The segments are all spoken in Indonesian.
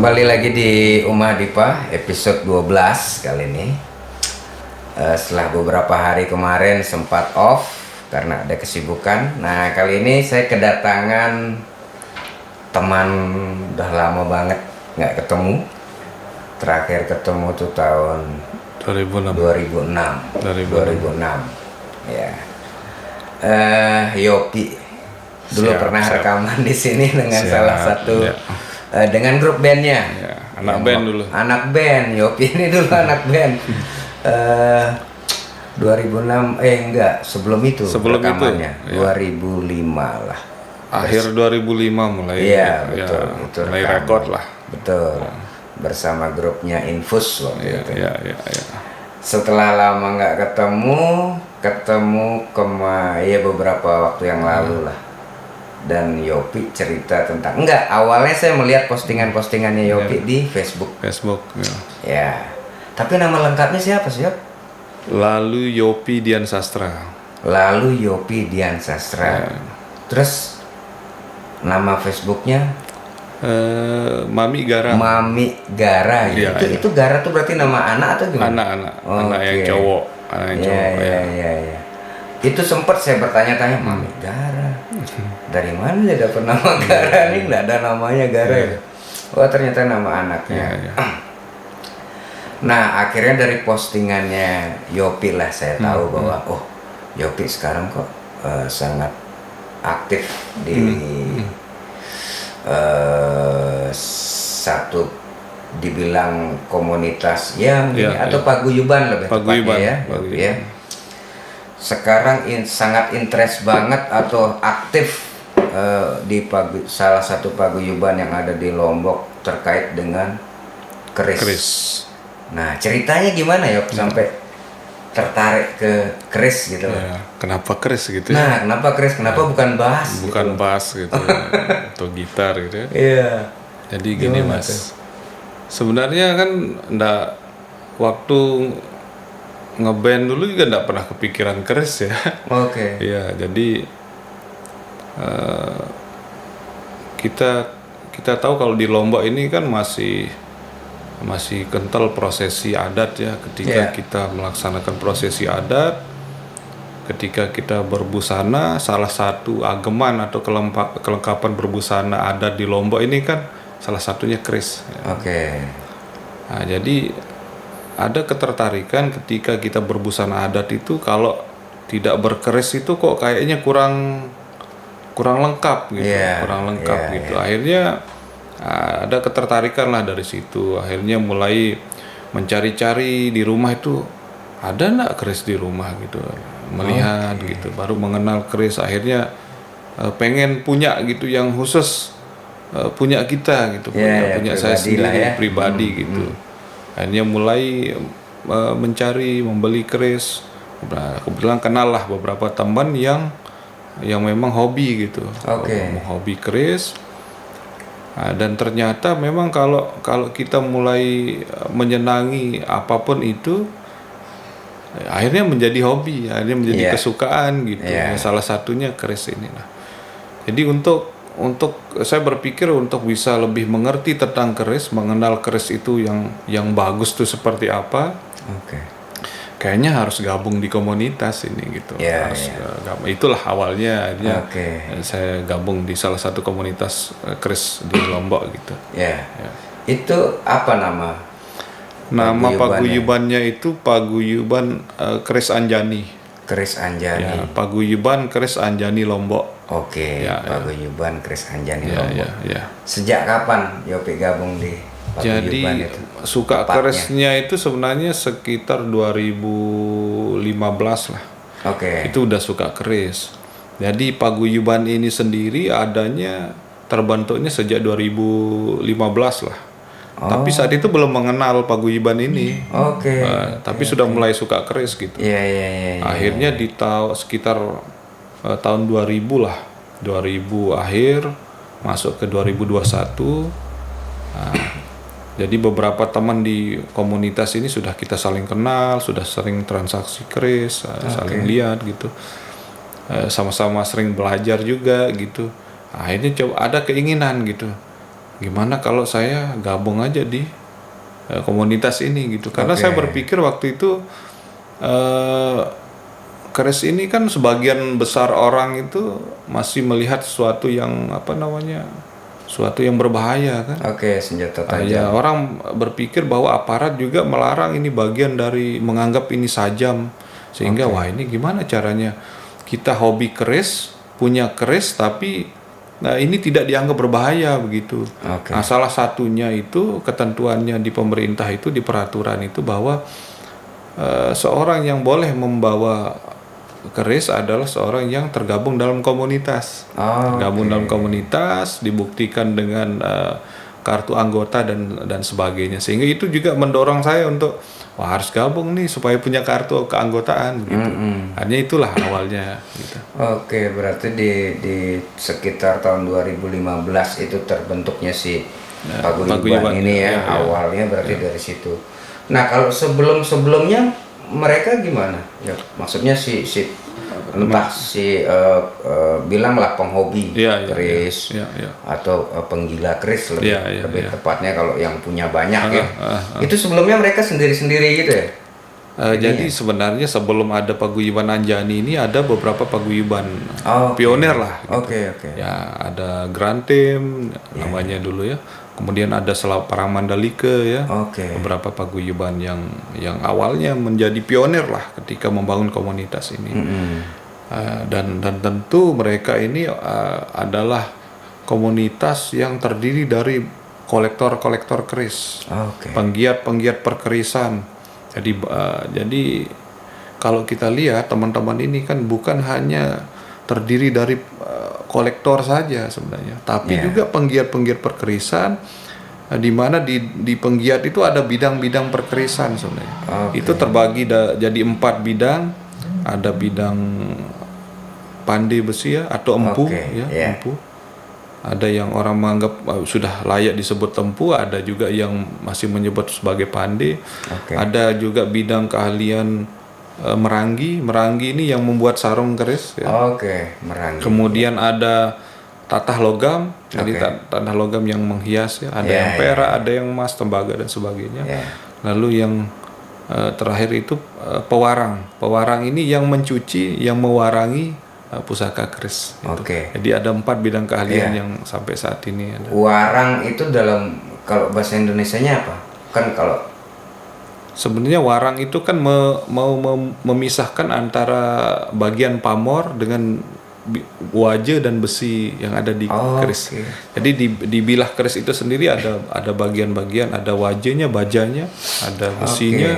Kembali lagi di Uma Dipa episode 12 kali ini. Setelah beberapa hari kemarin sempat off karena ada kesibukan. Nah, kali ini saya kedatangan teman udah lama banget nggak ketemu. Terakhir ketemu tuh tahun 2006. Ya. Yopi dulu pernah rekaman di sini dengan salah satu dengan grup bandnya, anak band dulu. Anak band Yopi ini dulu anak band. 2006 enggak sebelum itu rekamannya 2005 lah. Akhir 2005 mulai. Iya betul. Itu mulai rekod lah. Betul. Bersama grupnya Infus waktu itu. Iya. Setelah lama nggak ketemu beberapa waktu yang lalu lah. Dan Yopi cerita tentang awalnya saya melihat postingannya Yopi di Facebook. Ya. Tapi nama lengkapnya siapa sih, Yop? Lalu Yopi Dian Sastra. Terus nama Facebooknya Mami Gara. Ya. Itu Gara tuh berarti nama anak atau gimana? Anak yang cowok. Iya. Itu sempat saya bertanya-tanya, Mami Gara. Dari mana dia dapat nama Gara? Ini nggak ada namanya Gara. Oh, ternyata nama anaknya. Nah, akhirnya dari postingannya Yopi lah saya tahu bahwa Yopi sekarang kok sangat aktif di satu dibilang komunitas atau paguyuban lebih tepatnya ya. Sekarang sangat interest banget atau aktif di salah satu paguyuban yang ada di Lombok terkait dengan keris. Nah, ceritanya gimana ya sampai tertarik ke keris gitu? Kenapa keris gitu? Nah, kenapa keris? Kenapa bukan bass? Bukan bass gitu atau gitar gitu. Iya. Jadi gini Mas. Sebenarnya kan waktu ngeband dulu juga enggak pernah kepikiran keris ya. Oke. Iya, jadi kita tahu kalau di Lombok ini kan masih kental prosesi adat ya. Ketika kita melaksanakan prosesi adat, ketika kita berbusana, salah satu ageman atau kelengkapan berbusana adat di Lombok ini kan salah satunya keris ya. Nah, jadi ada ketertarikan ketika kita berbusana adat itu kalau tidak berkeris itu kok kayaknya kurang lengkap gitu, gitu. Akhirnya ada ketertarikan lah dari situ. Akhirnya mulai mencari-cari di rumah itu ada nggak keris di rumah gitu, melihat gitu, baru mengenal keris. Akhirnya pengen punya gitu yang khusus punya kita gitu, punya saya sendiri pribadi gitu. Akhirnya mulai mencari, membeli keris. Kebetulan kenal lah beberapa teman yang memang hobi gitu, hobi keris. Dan ternyata memang kalau kita mulai menyenangi apapun itu, akhirnya menjadi hobi, akhirnya menjadi kesukaan gitu. Salah satunya keris ini. Nah, jadi untuk saya berpikir untuk bisa lebih mengerti tentang keris, mengenal keris itu yang bagus tuh seperti apa. Kayaknya harus gabung di komunitas ini gitu. Itulah awalnya akhirnya saya gabung di salah satu komunitas keris di Lombok gitu. Itu apa nama? Nama paguyubannya itu Paguyuban Keris Anjani. Paguyuban Keris Anjani Lombok. Paguyuban Keris Anjani Lombok. Sejak kapan Yopi gabung di paguyuban itu? Jadi suka kerisnya itu sebenarnya sekitar 2015 lah. Itu udah suka keris. Jadi paguyuban ini sendiri terbentuknya sejak 2015 lah. Tapi saat itu belum mengenal paguyuban ini. Tapi sudah mulai suka keris gitu. Akhirnya di sekitar tahun 2000 lah. 2000 akhir masuk ke 2021. Jadi beberapa teman di komunitas ini sudah kita saling kenal, sudah sering transaksi keris, saling lihat gitu. sama-sama sering belajar juga gitu. Akhirnya coba ada keinginan gitu. gimana kalau saya gabung aja di komunitas ini gitu. Karena saya berpikir waktu itu keris ini kan sebagian besar orang itu masih melihat sesuatu yang sesuatu yang berbahaya kan. Senjata tajam. Ya, orang berpikir bahwa aparat juga melarang, ini bagian dari menganggap ini sajam, sehingga wah ini gimana caranya kita hobi keris, punya keris tapi ini tidak dianggap berbahaya begitu. Nah, salah satunya itu ketentuannya di pemerintah itu, di peraturan itu, bahwa seorang yang boleh membawa keris adalah seorang yang tergabung dalam komunitas. Tergabung dalam komunitas, dibuktikan dengan kartu anggota dan sebagainya. Sehingga itu juga mendorong saya untuk harus gabung nih supaya punya kartu keanggotaan gitu. Hanya itulah awalnya gitu. Berarti di sekitar tahun 2015 itu terbentuknya si paguyuban ini ya. Awalnya berarti dari situ. Nah, kalau sebelumnya mereka gimana? Ya, maksudnya bilanglah penghobi keris atau penggila keris lebih tepatnya kalau yang punya banyak Itu sebelumnya mereka sendiri-sendiri gitu ya? Jadi sebenarnya sebelum ada paguyuban Anjani ini ada beberapa paguyuban pionir lah. Gitu. Ya, ada Grantem namanya dulu ya. Kemudian ada Parang Mandalika ya. Beberapa paguyuban yang awalnya menjadi pionir lah ketika membangun komunitas ini. Dan tentu mereka ini adalah komunitas yang terdiri dari kolektor-kolektor keris, penggiat perkerisan. Jadi kalau kita lihat teman-teman ini kan bukan hanya terdiri dari kolektor saja sebenarnya, tapi juga penggiat perkerisan, di mana di penggiat itu ada bidang-bidang perkerisan sebenarnya. Itu terbagi jadi 4 bidang. Ada bidang pandai besi ya, atau empu empu. Ada yang orang menganggap sudah layak disebut empu, ada juga yang masih menyebut sebagai pandai. Ada juga bidang keahlian merangi ini yang membuat sarung keris ya. Merangi. Kemudian ada tatah logam, jadi tatah logam yang menghias ya. Ada yang perak, ada yang emas, tembaga dan sebagainya. Lalu yang terakhir itu pewarang ini yang mencuci, yang mewarangi pusaka keris gitu. Jadi ada 4 bidang keahlian yang sampai saat ini ada. Warang itu kalau bahasa Indonesianya apa? Kan kalau sebenarnya warang itu kan mau memisahkan antara bagian pamor dengan wajah dan besi yang ada di keris. Jadi di bilah keris itu sendiri ada bagian-bagian, ada wajahnya, bajanya, ada besinya,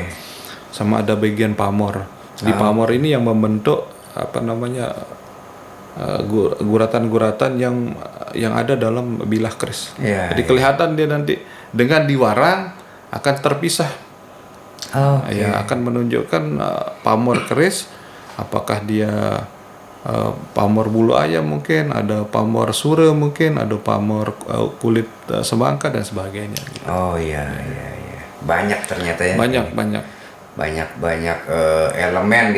sama ada bagian pamor. Di pamor ini yang membentuk guratan-guratan yang ada dalam bilah keris. Jadi kelihatan dia nanti dengan diwarang akan terpisah. Akan menunjukkan pamor keris, apakah dia pamor bulu ayam, mungkin ada pamor sura, mungkin ada pamor kulit semangka dan sebagainya gitu. Banyak ternyata ya. Banyak elemen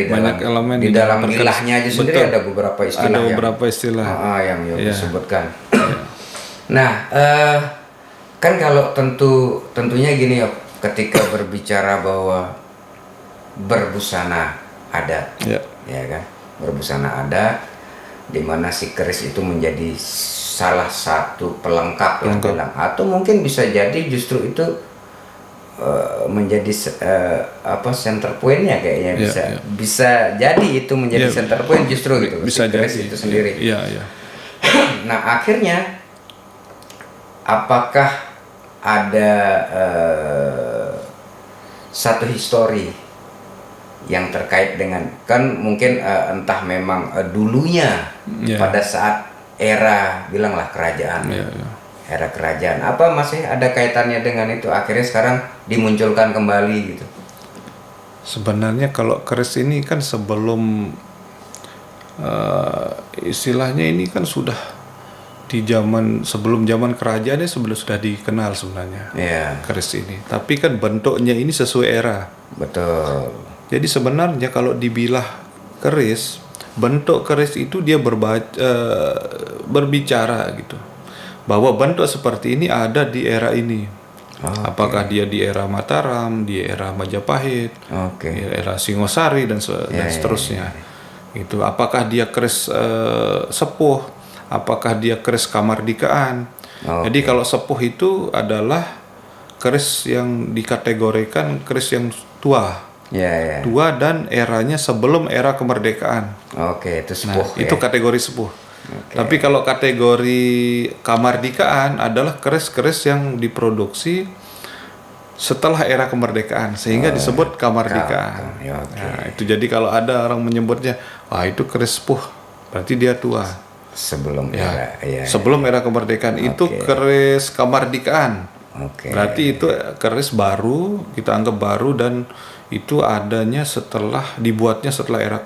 di dalam bilahnya aja sendiri. Ada beberapa istilah yang disebutkan. Nah, kan kalau tentunya gini ya, ketika berbicara bahwa berbusana adat, ya kan, berbusana adat, di mana si keris itu menjadi salah satu pelengkap yang bilang, atau mungkin bisa jadi justru itu menjadi center point-nya kayaknya bisa jadi itu menjadi center point justru gitu, bisa si keris jadi itu sendiri. Nah, akhirnya apakah ada satu histori yang terkait dengan, kan mungkin entah memang dulunya pada saat era bilanglah kerajaan, era kerajaan, apa masih ada kaitannya dengan itu, akhirnya sekarang dimunculkan kembali gitu? Sebenarnya kalau keris ini kan sebelum istilahnya ini kan sudah di sebelum zaman kerajaannya sudah dikenal sebenarnya keris ini, tapi kan bentuknya ini sesuai era. Betul. Jadi sebenarnya kalau dibilah keris, bentuk keris itu dia berbicara gitu. bahwa bentuk seperti ini ada di era ini. Apakah dia di era Mataram, di era Majapahit, di era Singosari dan seterusnya. Itu apakah dia keris sepuh, apakah dia keris kamardikaan. Jadi kalau sepuh itu adalah keris yang dikategorikan keris yang tua. Tua dan eranya sebelum era kemerdekaan. Itu sepuh. Itu kategori sepuh. Tapi kalau kategori kamardikaan adalah keris-keris yang diproduksi setelah era kemerdekaan, sehingga disebut kamardikaan. Nah, itu jadi kalau ada orang menyebutnya, itu keris sepuh, berarti dia tua. Sebelum era, sebelum era kemerdekaan itu keris kamardikaan. Berarti itu keris baru, kita anggap baru, dan itu adanya dibuatnya setelah era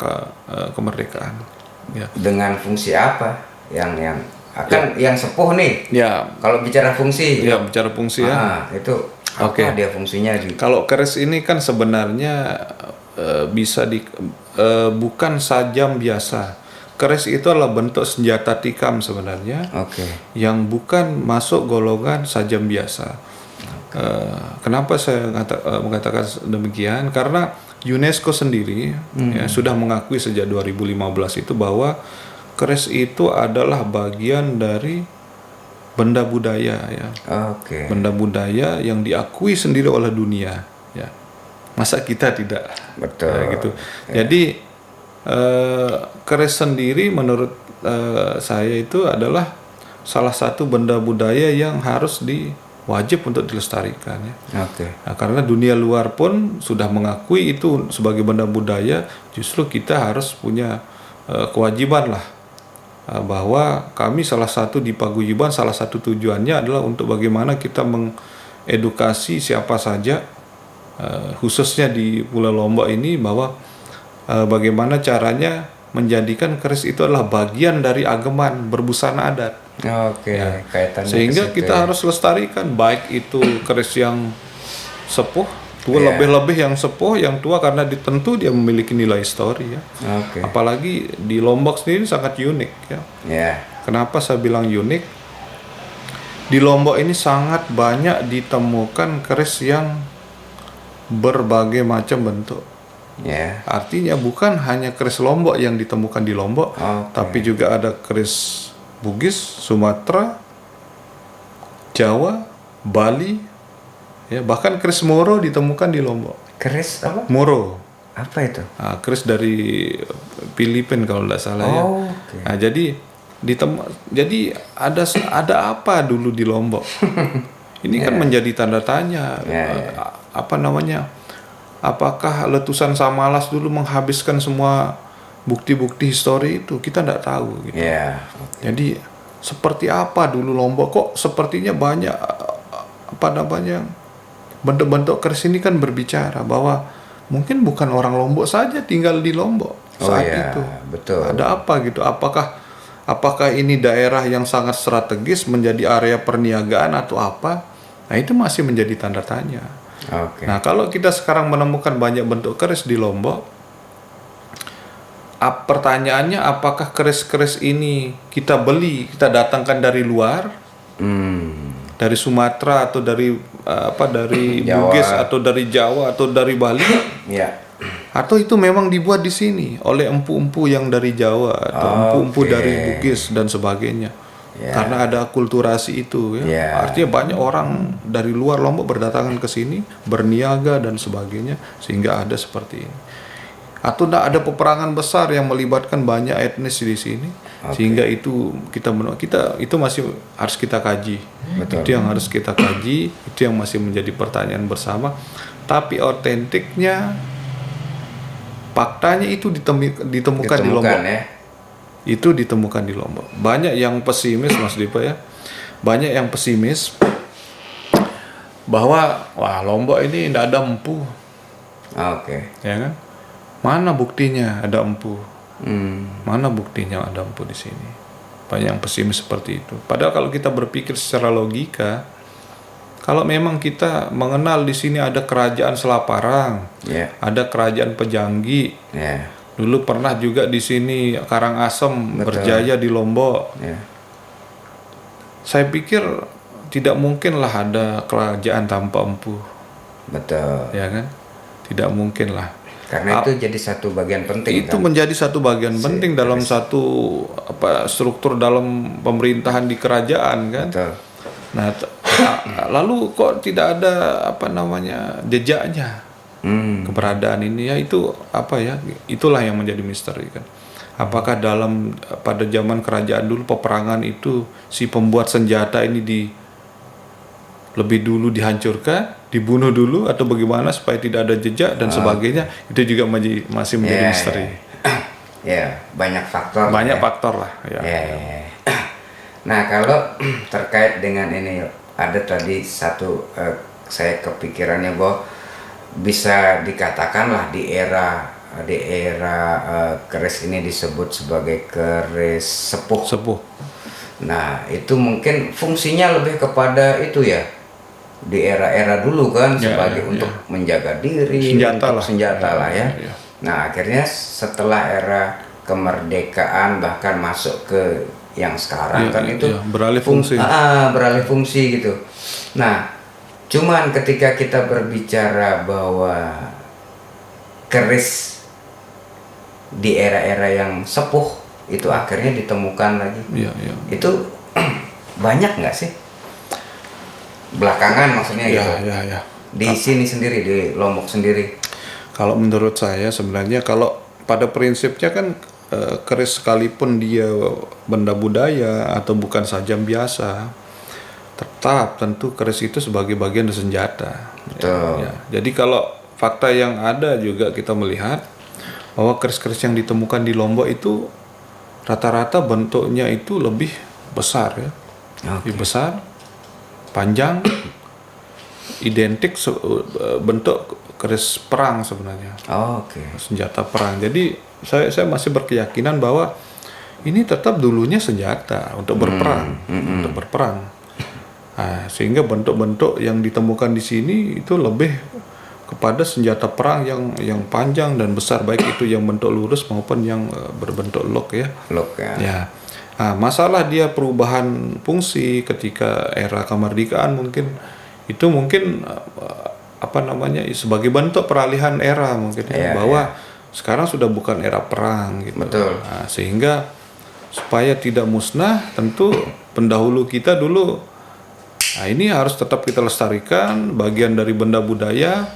kemerdekaan. Dengan fungsi apa yang yang sepuh nih? Kalau bicara fungsi. Bicara fungsi itu apa dia fungsinya gitu? Kalau keris ini kan sebenarnya bisa bukan sajam biasa. Keris itu adalah bentuk senjata tikam sebenarnya, yang bukan masuk golongan sajam biasa. Kenapa saya mengatakan demikian? Karena UNESCO sendiri sudah mengakui sejak 2015 itu bahwa keris itu adalah bagian dari benda budaya, benda budaya yang diakui sendiri oleh dunia. Masa kita tidak? Betul. Gitu. Jadi keris sendiri menurut saya itu adalah salah satu benda budaya yang harus wajib untuk dilestarikan. Nah, karena dunia luar pun sudah mengakui itu sebagai benda budaya, justru kita harus punya kewajiban lah, bahwa kami salah satu di Paguyuban, salah satu tujuannya adalah untuk bagaimana kita mengedukasi siapa saja, khususnya di Pulau Lombok ini, bahwa bagaimana caranya menjadikan keris itu adalah bagian dari ageman berbusana adat. Sehingga kita harus lestarikan, baik itu keris yang sepuh, tua, lebih-lebih yang sepuh, yang tua, karena tentu dia memiliki nilai histori Apalagi di Lombok sendiri sangat unik Kenapa saya bilang unik? Di Lombok ini sangat banyak ditemukan keris yang berbagai macam bentuk. Artinya bukan hanya keris Lombok yang ditemukan di Lombok, tapi juga ada keris Bugis, Sumatera, Jawa, Bali, bahkan keris Moro ditemukan di Lombok. Keris apa? Moro. Apa itu? Keris dari Filipina kalau tidak salah Nah, jadi ada apa dulu di Lombok? Ini kan menjadi tanda tanya. Apa namanya? Apakah letusan Samalas dulu menghabiskan semua bukti-bukti histori itu? Kita tidak tahu gitu. Jadi seperti apa dulu Lombok? Kok sepertinya banyak bentuk-bentuk keris ini kan berbicara bahwa mungkin bukan orang Lombok saja tinggal di Lombok saat itu. Betul. Ada apa gitu? Apakah ini daerah yang sangat strategis menjadi area perniagaan atau apa? Nah, itu masih menjadi tanda tanya. Nah, kalau kita sekarang menemukan banyak bentuk keris di Lombok, pertanyaannya apakah keris-keris ini kita kita datangkan dari luar, dari Sumatera atau dari Bugis atau dari Jawa atau dari Bali, atau itu memang dibuat di sini oleh empu-empu yang dari Jawa atau empu-empu dari Bugis dan sebagainya. Karena ada akulturasi itu artinya banyak orang dari luar Lombok berdatangan ke sini, berniaga dan sebagainya, sehingga ada seperti ini. Atau tidak ada peperangan besar yang melibatkan banyak etnis di sini, sehingga itu kita itu masih harus kita kaji. Itu yang harus kita kaji, itu yang masih menjadi pertanyaan bersama. Tapi otentiknya, faktanya itu ditemukan di Lombok. Itu ditemukan di Lombok. Banyak yang pesimis, Mas Dipa banyak yang pesimis bahwa Lombok ini tidak ada empu. Ya kan? Mana buktinya ada empu? Mana buktinya ada empu di sini? Banyak yang pesimis seperti itu. Padahal kalau kita berpikir secara logika, kalau memang kita mengenal di sini ada kerajaan Selaparang, ada kerajaan Pejanggi, dulu pernah juga di sini Karangasem berjaya di Lombok. saya pikir tidak mungkinlah ada kerajaan tanpa empu. Betul. Ya kan? Tidak mungkinlah. Karena itu jadi satu bagian penting. Itu kan? menjadi satu bagian penting dalam satu struktur dalam pemerintahan di kerajaan kan. Betul. Nah, lalu kok tidak ada jejaknya keberadaan ini ya, itu itulah yang menjadi misteri kan. Apakah pada zaman kerajaan dulu peperangan itu si pembuat senjata ini lebih dulu dihancurkan, dibunuh dulu atau bagaimana supaya tidak ada jejak dan sebagainya, itu juga masih menjadi misteri. Ya, banyak faktor. Banyak faktor lah. Ya. Nah, kalau terkait dengan ini, ada tadi satu saya kepikirannya bahwa bisa dikatakanlah di era keris ini disebut sebagai keris sepuh. Nah, itu mungkin fungsinya lebih kepada itu ya, di era-era dulu kan, sebagai untuk menjaga diri, senjata lah ya. Nah, akhirnya setelah era kemerdekaan bahkan masuk ke yang sekarang itu beralih fungsi. Beralih fungsi gitu. Nah, cuman ketika kita berbicara bahwa keris di era-era yang sepuh itu akhirnya ditemukan lagi. Itu banyak nggak sih? Belakangan maksudnya gitu. Di sini sendiri, di Lombok sendiri. Kalau menurut saya sebenarnya, kalau pada prinsipnya kan keris sekalipun dia benda budaya atau bukan sajam biasa, tetap tentu keris itu sebagai bagian dari senjata. Betul. Jadi kalau fakta yang ada juga kita melihat bahwa keris-keris yang ditemukan di Lombok itu rata-rata bentuknya itu lebih besar ya. Lebih besar, panjang, identik bentuk keris perang sebenarnya. Senjata perang. Jadi saya masih berkeyakinan bahwa ini tetap dulunya senjata untuk berperang, Nah, sehingga bentuk-bentuk yang ditemukan di sini itu lebih kepada senjata perang yang panjang dan besar, baik itu yang bentuk lurus maupun yang berbentuk lock ya. Ya. Nah, masalah dia perubahan fungsi ketika era kemerdekaan mungkin sebagai bentuk peralihan era mungkin bahwa sekarang sudah bukan era perang gitu. Betul. Nah, sehingga supaya tidak musnah, tentu pendahulu kita dulu, nah ini harus tetap kita lestarikan, bagian dari benda budaya.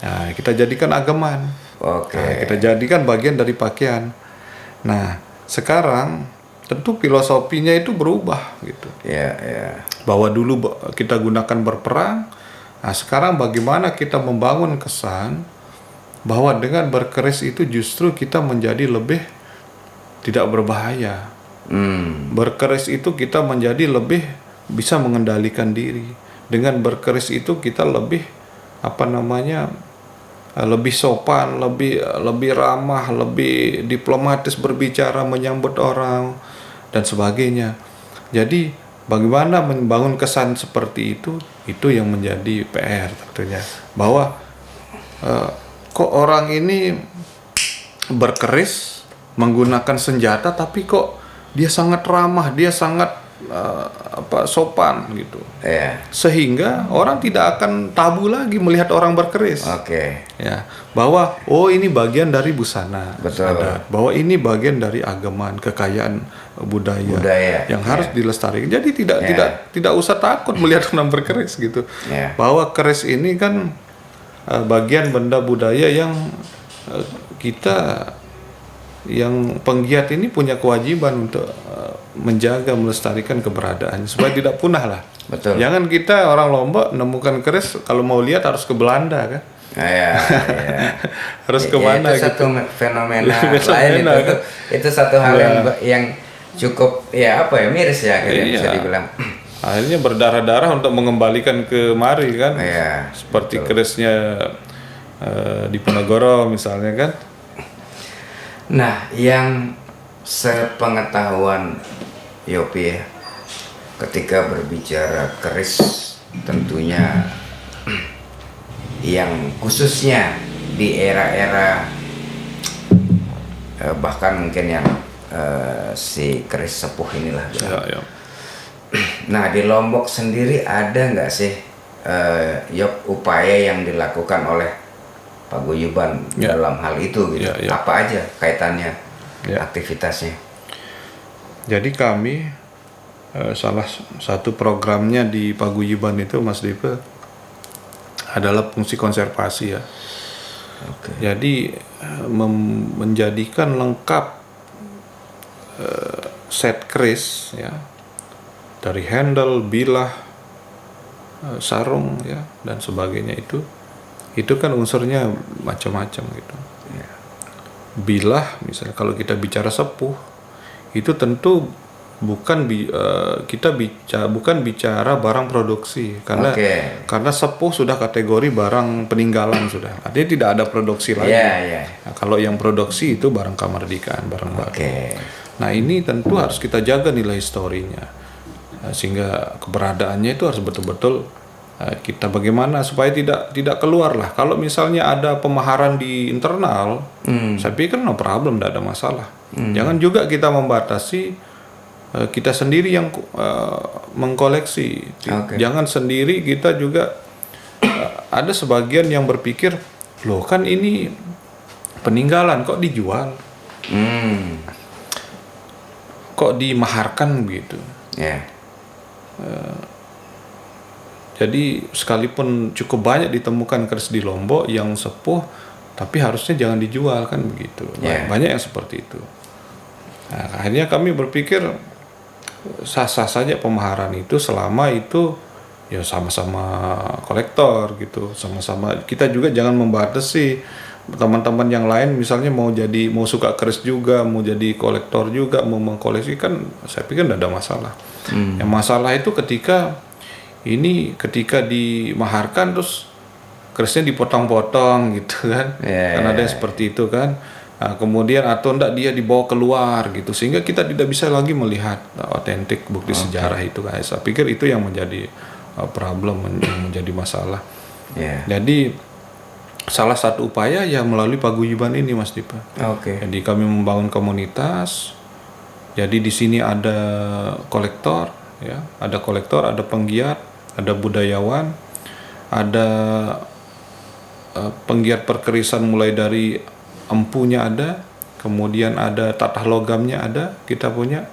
Nah, kita jadikan ageman. Nah, kita jadikan bagian dari pakaian. Nah, sekarang tentu filosofinya itu berubah gitu. Bahwa dulu kita gunakan berperang. Nah, sekarang bagaimana kita membangun kesan bahwa dengan berkeris itu justru kita menjadi lebih tidak berbahaya. Berkeris itu kita menjadi lebih bisa mengendalikan diri. Dengan berkeris itu kita lebih lebih sopan, lebih ramah, lebih diplomatis berbicara, menyambut orang dan sebagainya. Jadi bagaimana membangun kesan seperti itu yang menjadi PR tentunya. Bahwa kok orang ini berkeris menggunakan senjata tapi kok dia sangat ramah, dia sangat sopan gitu. Sehingga orang tidak akan tabu lagi melihat orang berkeris. Ya, bahwa ini bagian dari busana. Adat, bahwa ini bagian dari ageman, kekayaan budaya yang harus dilestarikan. Jadi tidak usah takut melihat orang berkeris gitu. Bahwa keris ini kan bagian benda budaya yang kita yang penggiat ini punya kewajiban untuk menjaga, melestarikan keberadaannya supaya tidak punah lah. Jangan kita orang Lombok menemukan keris kalau mau lihat harus ke Belanda kan. Harus kemana itu gitu. Satu fenomena lain itu satu hal yang cukup miris ya bisa dibilang. Akhirnya berdarah-darah untuk mengembalikan kemari kan. Seperti kerisnya di Ponorogo misalnya kan. Nah, yang sepengetahuan Yopi ketika berbicara keris tentunya yang khususnya di era-era bahkan mungkin yang si keris sepuh inilah Nah, di Lombok sendiri ada nggak sih Yok, upaya yang dilakukan oleh paguyuban dalam hal itu gitu? Apa aja kaitannya aktivitasnya? Jadi kami salah satu programnya di paguyuban itu, Mas Dipe, adalah fungsi konservasi ya. Jadi menjadikan lengkap set keris ya, dari handle, bilah, sarung ya dan sebagainya, itu kan unsurnya macam-macam gitu. Bilah misalnya, kalau kita bicara sepuh, itu tentu bukan bicara barang produksi, karena sepuh sudah kategori barang peninggalan sudah, artinya tidak ada produksi lagi. Nah, kalau yang produksi itu barang kamardikaan, barang baru. Nah, ini tentu harus kita jaga nilai historinya. Sehingga keberadaannya itu harus betul-betul kita bagaimana supaya tidak keluar lah. Kalau misalnya ada pemaharan di internal, saya pikir no problem, tidak ada masalah. Jangan juga kita membatasi kita sendiri yang mengkoleksi. Jangan sendiri kita juga ada sebagian yang berpikir, loh kan ini peninggalan kok dijual, kok dimaharkan begitu. Jadi sekalipun cukup banyak ditemukan keris di Lombok yang sepuh, tapi harusnya jangan dijual kan begitu. Banyak yang seperti itu. Nah, akhirnya kami berpikir sah-sah saja pemaharan itu selama itu ya sama-sama kolektor gitu, sama-sama. Kita juga jangan membatasi teman-teman yang lain, misalnya mau suka keris juga, mau jadi kolektor juga, mau mengkoleksi, kan saya pikir tidak ada masalah. Yang masalah itu ketika dimaharkan terus kerisnya dipotong-potong gitu kan. Kan ada yang seperti itu kan. Nah, kemudian atau enggak dia dibawa keluar gitu, sehingga kita tidak bisa lagi melihat otentik bukti sejarah itu kan. Saya pikir itu yang menjadi problem, yang menjadi masalah. Jadi salah satu upaya ya melalui paguyuban ini, Mas Dipa. Jadi kami membangun komunitas. Jadi di sini ada kolektor, ya, ada penggiat, ada budayawan, ada penggiat perkerisan mulai dari empunya ada, kemudian ada tatah logamnya ada, kita punya,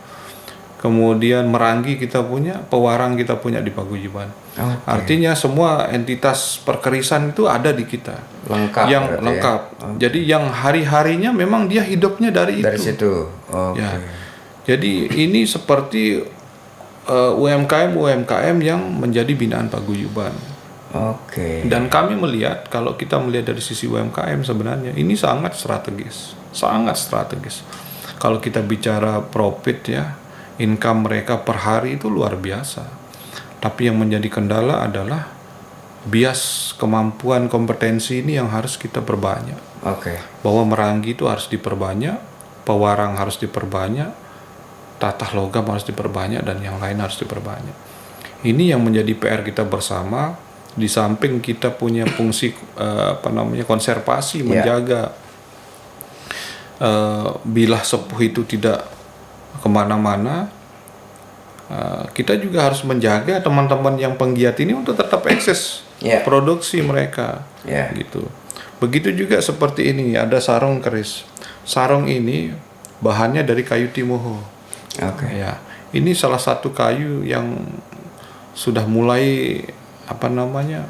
kemudian merangi kita punya, pewarang kita punya di paguyuban. Artinya semua entitas perkerisan itu ada di kita, lengkap. Jadi yang hari-harinya memang dia hidupnya dari situ. Jadi ini seperti UMKM yang menjadi binaan paguyuban. Dan kami melihat, kalau kita melihat dari sisi UMKM sebenarnya ini sangat strategis. Kalau kita bicara profit ya, income mereka per hari itu luar biasa. Tapi yang menjadi kendala adalah bias, kemampuan, kompetensi ini yang harus kita perbanyak. Bahwa merangi itu harus diperbanyak, pewarang harus diperbanyak, tatah logam harus diperbanyak, dan yang lain harus diperbanyak. Ini yang menjadi PR kita bersama. Di samping kita punya fungsi konservasi, menjaga bilah sepuh itu tidak kemana-mana, kita juga harus menjaga teman-teman yang penggiat ini untuk tetap eksis produksi mereka, gitu. Begitu juga seperti ini, ada sarung keris. Sarung ini bahannya dari kayu timoho. Ini salah satu kayu yang sudah mulai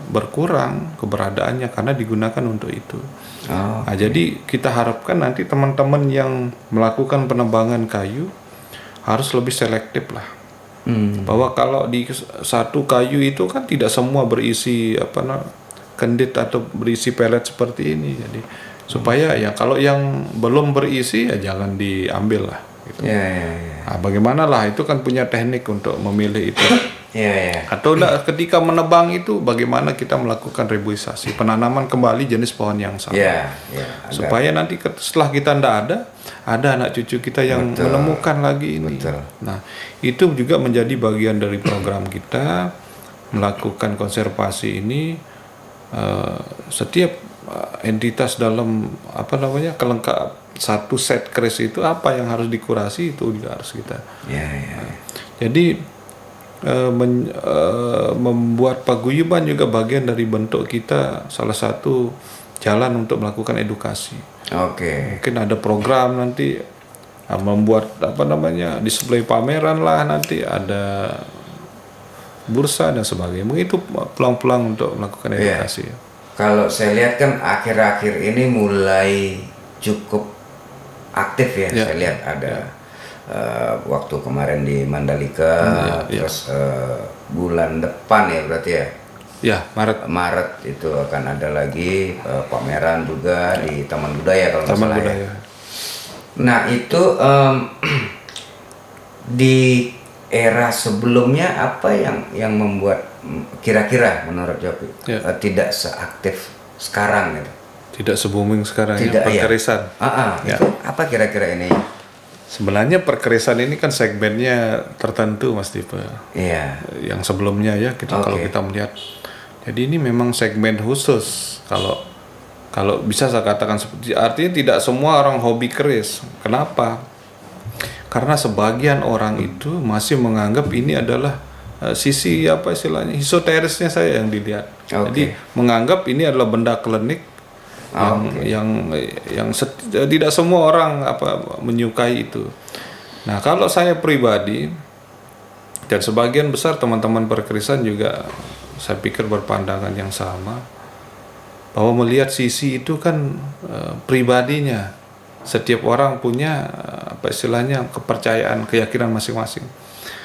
berkurang keberadaannya karena digunakan untuk itu. Nah, jadi kita harapkan nanti teman-teman yang melakukan penebangan kayu harus lebih selektif lah. Bahwa kalau di satu kayu itu kan tidak semua berisi kendit atau berisi pelet seperti ini. Jadi supaya ya kalau yang belum berisi ya jangan diambil lah. Gitu. Nah, bagaimana lah, itu kan punya teknik untuk memilih itu. Atau ketika menebang itu bagaimana kita melakukan rebuisasi, penanaman kembali jenis pohon yang sama. Supaya nanti setelah kita tidak ada anak cucu kita yang menemukan lagi ini. Nah, itu juga menjadi bagian dari program kita melakukan konservasi ini. Setiap entitas dalam kelengkap satu set keris itu apa yang harus dikurasi, itu juga harus kita. Jadi membuat paguyuban juga bagian dari bentuk kita, salah satu jalan untuk melakukan edukasi. Oke. Mungkin ada program nanti membuat display pameran lah, nanti ada bursa dan sebagainya. Mungkin itu peluang-peluang untuk melakukan edukasi. Kalau saya lihat kan akhir-akhir ini mulai cukup aktif ya. Saya lihat ada waktu kemarin di Mandalika, terus bulan depan ya berarti ya. Ya, Maret itu akan ada lagi pameran juga di Taman Budaya kalau nggak salah. Budaya. Ya. Nah itu di era sebelumnya apa yang membuat kira-kira menurut Jopi tidak seaktif sekarang gitu? Tidak se-booming sekarang tidak, ya, perkerisan. Itu apa kira-kira ini? Sebenarnya perkerisan ini kan segmennya tertentu Mas Dipa. Iya. Yang sebelumnya ya kalau kita melihat. Jadi ini memang segmen khusus. Kalau bisa saya katakan seperti, artinya tidak semua orang hobi keris. Kenapa? Karena sebagian orang itu masih menganggap ini adalah sisi esoterisnya saya yang dilihat. Jadi menganggap ini adalah benda klinik yang tidak semua orang menyukai itu. Nah, kalau saya pribadi dan sebagian besar teman-teman perkerisan juga saya pikir berpandangan yang sama, bahwa melihat sisi itu kan pribadinya. Setiap orang punya kepercayaan, keyakinan masing-masing.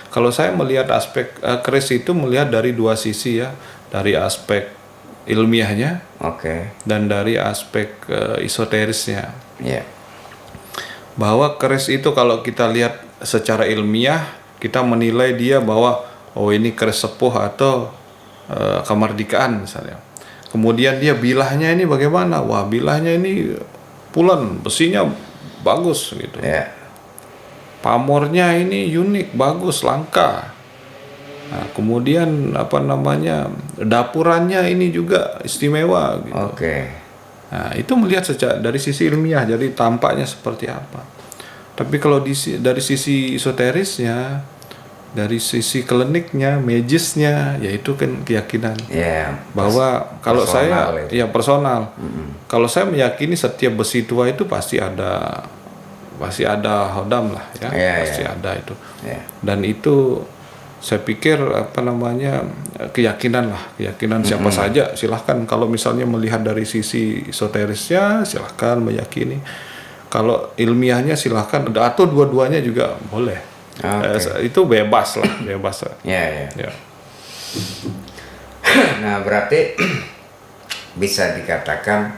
Kalau saya melihat aspek keris itu melihat dari dua sisi ya, dari aspek ilmiahnya, dan dari aspek esoterisnya. Bahwa keris itu kalau kita lihat secara ilmiah, kita menilai dia bahwa ini keris sepuh atau kemerdekaan misalnya. Kemudian dia bilahnya ini bagaimana? Wah, bilahnya ini pulen, besinya bagus gitu. Pamornya ini unik, bagus, langka. Nah, kemudian dapurannya ini juga istimewa gitu. Nah, itu melihat dari sisi ilmiah, jadi tampaknya seperti apa. Tapi kalau dari sisi esoterisnya, dari sisi kliniknya, magisnya, yaitu kan keyakinan. Bahwa kalau saya personal. Kalau saya meyakini setiap besi tua itu pasti ada hodam lah ya. Pasti ada itu. Dan itu saya pikir keyakinan siapa saja silahkan. Kalau misalnya melihat dari sisi esoterisnya silahkan meyakini. Kalau ilmiahnya silahkan, atau dua-duanya juga boleh. Itu bebas lah. Nah, berarti bisa dikatakan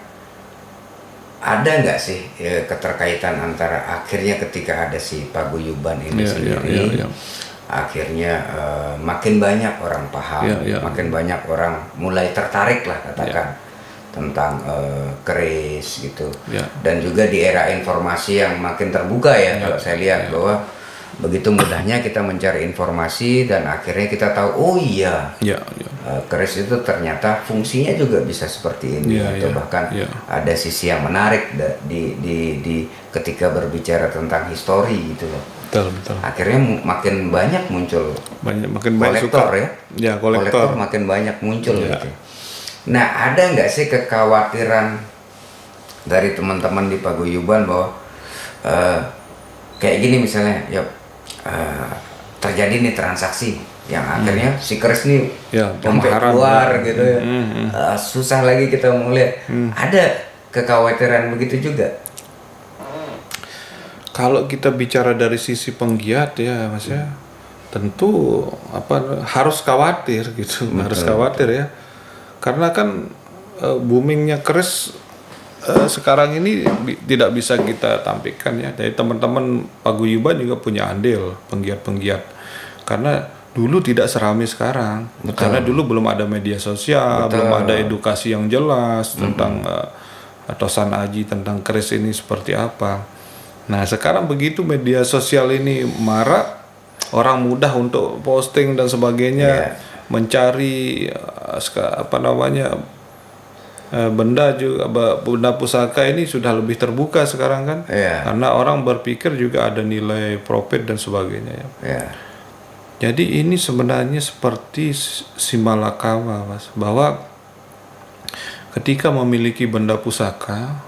ada nggak sih keterkaitan antara akhirnya ketika ada si paguyuban ini sendiri, akhirnya makin banyak orang paham, makin banyak orang mulai tertarik lah katakan tentang keris gitu, dan juga di era informasi yang makin terbuka kalau saya lihat bahwa begitu mudahnya kita mencari informasi dan akhirnya kita tahu keris itu ternyata fungsinya juga bisa seperti ini atau bahkan ada sisi yang menarik di ketika berbicara tentang histori gitu loh. Betul. Akhirnya makin banyak muncul kolektor kolektor makin banyak muncul gitu. Nah, ada nggak sih kekhawatiran dari teman-teman di paguyuban bahwa kayak gini misalnya terjadi nih transaksi yang akhirnya si keris nih sampai keluar gitu ya. Susah lagi kita melihat. Ada kekhawatiran begitu juga. Kalau kita bicara dari sisi penggiat ya Mas ya, tentu harus khawatir gitu. Harus khawatir ya. Karena kan boomingnya keris sekarang ini tidak bisa kita tampilkan ya. Jadi teman-teman paguyuban juga punya andil, penggiat-penggiat. Karena dulu tidak seramai sekarang. Karena dulu belum ada media sosial, belum ada edukasi yang jelas tentang Tosan Aji, tentang keris ini seperti apa. Nah, sekarang begitu media sosial ini marak, orang mudah untuk posting dan sebagainya, mencari benda pusaka ini sudah lebih terbuka sekarang kan, karena orang berpikir juga ada nilai profit dan sebagainya ya. Jadi ini sebenarnya seperti Simalakama, Mas, bahwa ketika memiliki benda pusaka,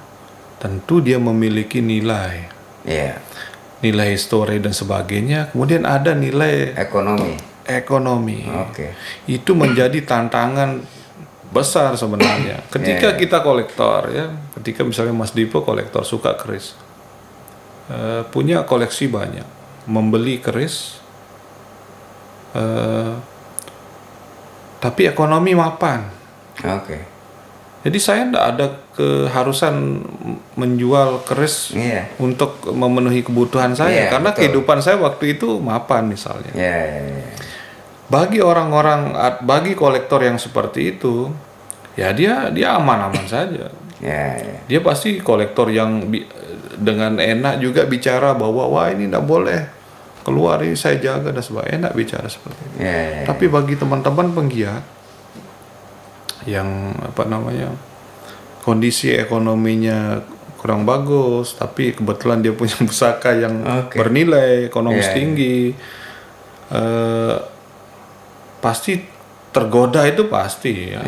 tentu dia memiliki nilai, nilai histori dan sebagainya. Kemudian ada nilai ekonomi. Itu menjadi tantangan besar sebenarnya. Ketika kita kolektor, ya, ketika misalnya Mas Dipo kolektor suka keris, punya koleksi banyak, membeli keris, tapi ekonomi mapan. Jadi saya tidak ada keharusan menjual keris untuk memenuhi kebutuhan saya, karena kehidupan saya waktu itu mapan misalnya. Bagi orang-orang, bagi kolektor yang seperti itu, ya dia aman-aman saja. Dia pasti kolektor yang dengan enak juga bicara bahwa wah ini tidak boleh keluar, ini saya jaga dan sebagainya, enak bicara seperti itu. Tapi bagi teman-teman penggiat yang kondisi ekonominya kurang bagus, tapi kebetulan dia punya pusaka yang bernilai ekonomis tinggi, pasti tergoda, itu pasti ya.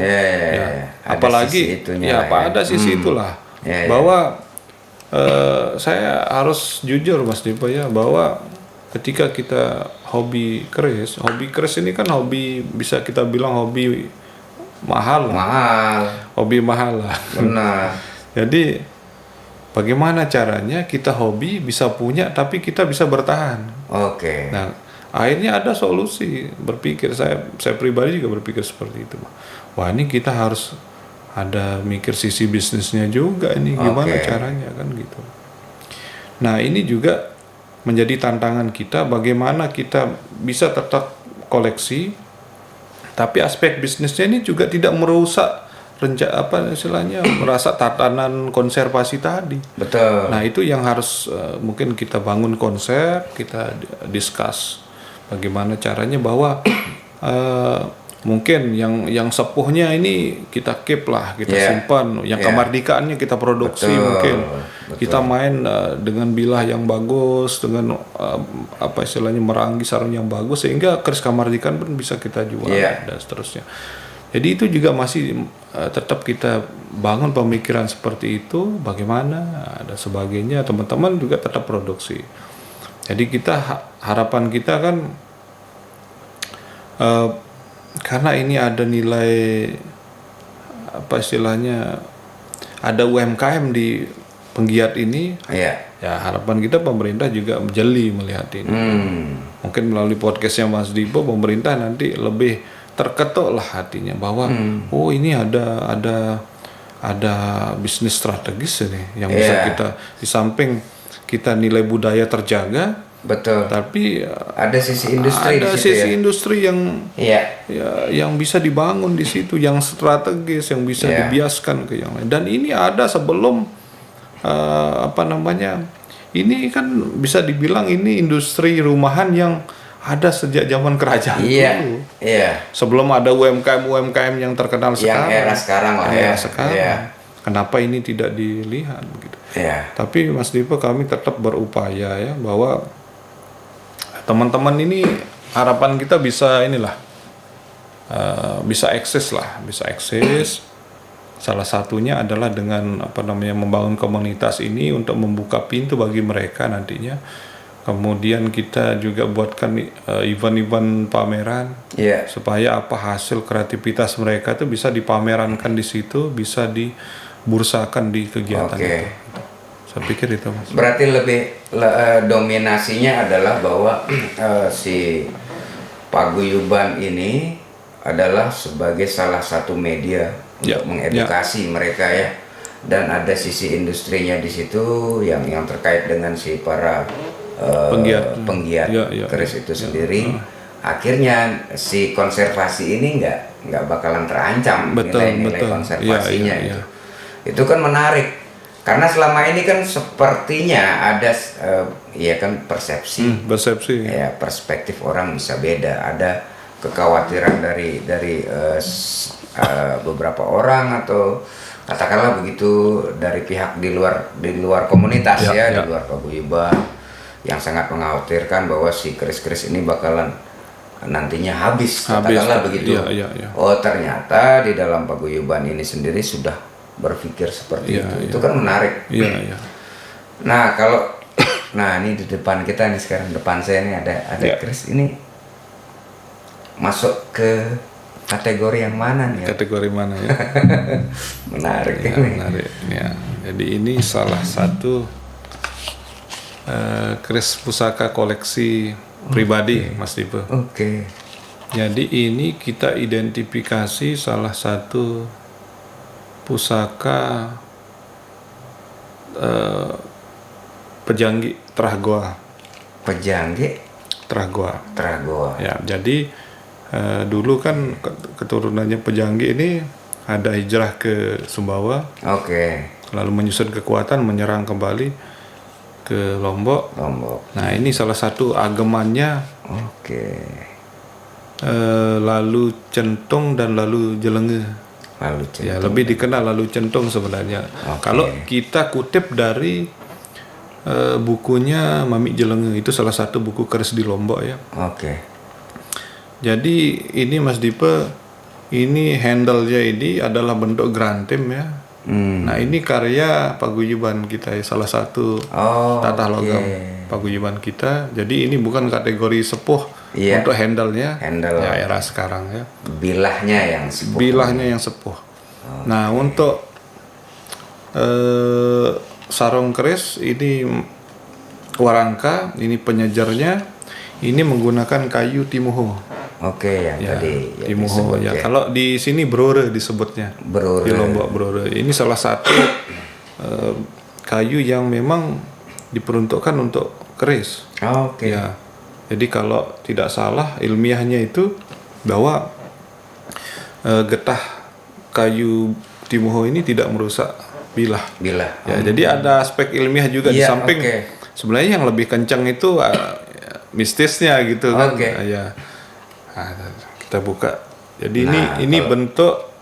Apalagi ada sisi itulah bahwa saya harus jujur Mas Dipo ya, bahwa ketika kita hobi keris ini kan hobi, bisa kita bilang hobi mahal, hobi mahal lah. Benar. Jadi bagaimana caranya kita hobi bisa punya tapi kita bisa bertahan? Nah, akhirnya ada solusi. Berpikir saya pribadi juga berpikir seperti itu. Wah, ini kita harus ada mikir sisi bisnisnya juga, ini gimana caranya kan gitu. Nah, ini juga menjadi tantangan kita, bagaimana kita bisa tetap koleksi tapi aspek bisnisnya ini juga tidak merusak merasa tatanan konservasi tadi. Betul. Nah, itu yang harus mungkin kita bangun konsep, kita discuss bagaimana caranya, bahwa mungkin yang sepuhnya ini kita keep lah, kita simpan, yang kemardikaannya kita produksi, mungkin kita main dengan bilah yang bagus, dengan merangi sarung yang bagus, sehingga keris kemerdekaan pun bisa kita jual dan seterusnya. Jadi itu juga masih tetap kita bangun pemikiran seperti itu, bagaimana dan sebagainya, teman-teman juga tetap produksi. Jadi kita harapan kita kan karena ini ada nilai ada UMKM di penggiat ini, ya harapan kita pemerintah juga jeli melihat ini. Mungkin melalui podcastnya Mas Dipo, pemerintah nanti lebih terketuk lah hatinya bahwa oh ini ada bisnis strategis ini yang bisa kita, di samping kita nilai budaya terjaga, tapi ada sisi industri yang yang bisa dibangun di situ, yang strategis, yang bisa dibiaskan ke yang lain. Dan ini ada sebelum ini kan bisa dibilang ini industri rumahan yang ada sejak zaman kerajaan dulu. Sebelum ada UMKM yang terkenal sekarang. Era sekarang. Kenapa ini tidak dilihat begitu? Tapi Mas Dipo, kami tetap berupaya ya, bahwa teman-teman ini, harapan kita bisa bisa eksis. Salah satunya adalah dengan membangun komunitas ini untuk membuka pintu bagi mereka nantinya. Kemudian kita juga buatkan event-event pameran, supaya hasil kreativitas mereka itu bisa dipamerankan di situ, bisa dibursakan di kegiatan itu. Saya pikir itu, Mas. Berarti lebih dominasinya adalah bahwa si paguyuban ini adalah sebagai salah satu media untuk mengedukasi mereka ya, dan ada sisi industrinya di situ yang terkait dengan si para penggiat keris itu sendiri. Akhirnya si konservasi ini nggak bakalan terancam nilai-nilai konservasinya. Itu kan menarik, karena selama ini kan sepertinya ada persepsi perspektif orang bisa beda, ada kekhawatiran dari beberapa orang, atau katakanlah begitu dari pihak di luar komunitas di luar paguyuban, yang sangat mengkhawatirkan bahwa si keris-keris ini bakalan nantinya habis, katakanlah begitu. Oh, ternyata di dalam paguyuban ini sendiri sudah berpikir seperti itu. Itu kan menarik. Nah, kalau ini di depan kita nih sekarang, depan saya ini ada keris ini masuk ke kategori yang mana nih? Kategori mana ya? Menarik ya, ini. Menarik. Ya. Jadi ini salah satu keris pusaka koleksi pribadi, Mas Dipe. Jadi ini kita identifikasi salah satu pusaka Pejanggi Trahgoa. Pejanggi Trahgoa. Ya, jadi dulu kan keturunannya Pejanggi ini ada hijrah ke Sumbawa. Lalu menyusun kekuatan menyerang kembali ke Lombok. Nah, ini salah satu agemannya. Lalu Centong dan lalu Jelenge. Ya, lebih dikenal lalu Centong sebenarnya. Kalau kita kutip dari bukunya Mami Jelenge, itu salah satu buku keris di Lombok ya. Jadi ini Mas Dipe, ini handle-nya ini adalah bentuk grantem ya. Nah, ini karya paguyuban kita ya, salah satu tata logam paguyuban kita. Jadi ini bukan kategori sepuh untuk handle-nya. Ya, era sekarang ya. Bilahnya yang sepuh. Nah, untuk sarung keris ini warangka, ini penyejarnya, ini menggunakan kayu timuho. Tadi timuho ya. Kalau di sini brore disebutnya. Di Lombok brore. Ini salah satu kayu yang memang diperuntukkan untuk keris. Ya. Jadi kalau tidak salah ilmiahnya itu bahwa getah kayu timuho ini tidak merusak bilah. Ya, jadi ada aspek ilmiah juga di samping. Sebenarnya yang lebih kencang itu mistisnya gitu kan. Ya. Nah, kita buka. Jadi ini bentuk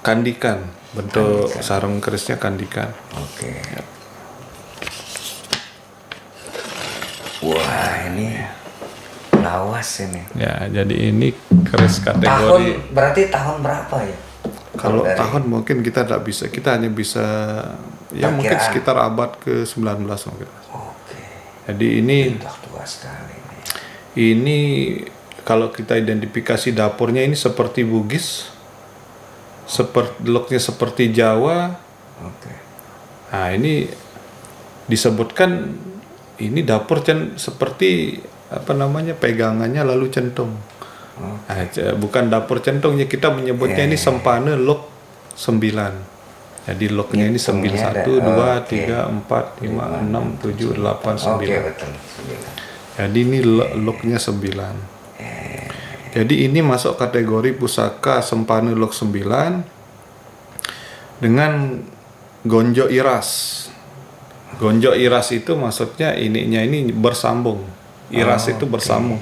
kandikan, bentuk sarung kerisnya kandikan. Ya. Wah, ini lawas ini. Ya, jadi ini keris kategori. Berarti tahun berapa ya? Kalau tahun mungkin kita tidak bisa, kita hanya bisa ya mungkin sekitar abad ke-19 mungkin. Jadi ini tua sekali. Ini kalau kita identifikasi dapurnya ini seperti Bugis, looknya seperti Jawa. Nah, ini disebutkan ini dapur seperti pegangannya lalu centong. Nah, bukan dapur centongnya, kita menyebutnya ini sempane look 9. Jadi looknya ini 9, 1, 2, 3, 4, 5, 6, 7, 8, 9. Jadi ini looknya 9. Jadi ini masuk kategori pusaka sempane look 9 dengan gonjo iras. Gonjo iras itu maksudnya ininya ini bersambung. Iras itu bersambung.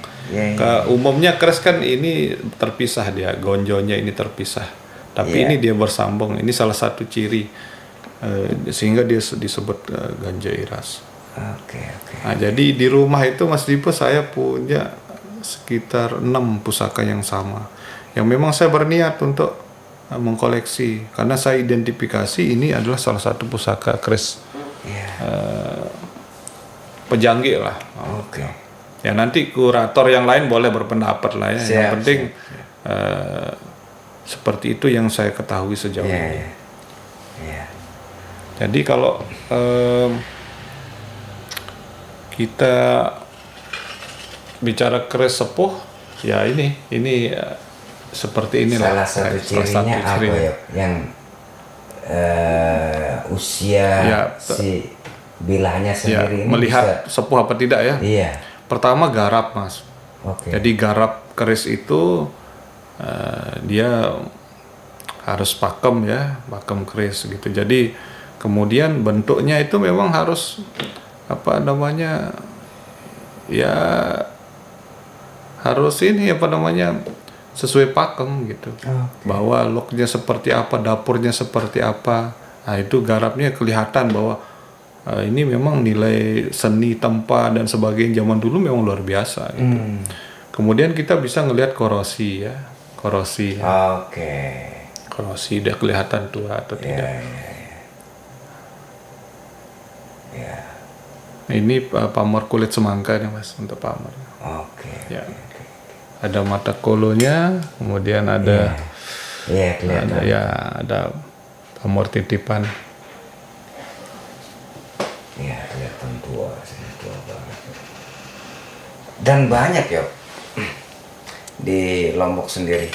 Umumnya keris kan ini terpisah dia, gonjonya ini terpisah. Tapi ini dia bersambung. Ini salah satu ciri sehingga dia disebut gonjo iras. Nah, jadi di rumah itu Mas Dipe saya punya sekitar 6 pusaka yang sama. Yang memang saya berniat untuk mengkoleksi karena saya identifikasi ini adalah salah satu pusaka keris Pejanggi lah. Ya, nanti kurator yang lain boleh berpendapat lah ya. Yang penting seperti itu yang saya ketahui sejauh ini. Jadi kalau kita bicara keris sepuh, ya ini seperti inilah. Salah satu cirinya apa ya? Yang usia si bilahnya sendiri ini melihat sepuh apa tidak ya? Pertama garap, Mas. Jadi garap keris itu dia harus pakem ya, pakem keris gitu. Jadi kemudian bentuknya itu memang harus ya harus sesuai pakem gitu. Bahwa looknya seperti apa, dapurnya seperti apa. Nah, itu garapnya kelihatan bahwa ini memang nilai seni tempa dan sebagainya zaman dulu memang luar biasa gitu. Kemudian kita bisa ngelihat korosi ya, korosi. Korosi dia kelihatan tua atau tidak. Ini pamor kulit semangka nih Mas, untuk pamor. Ya. Ada mata kolonya, kemudian ada ada pamor titipan. Iya, kelihatan tua banget. Dan banyak ya di Lombok sendiri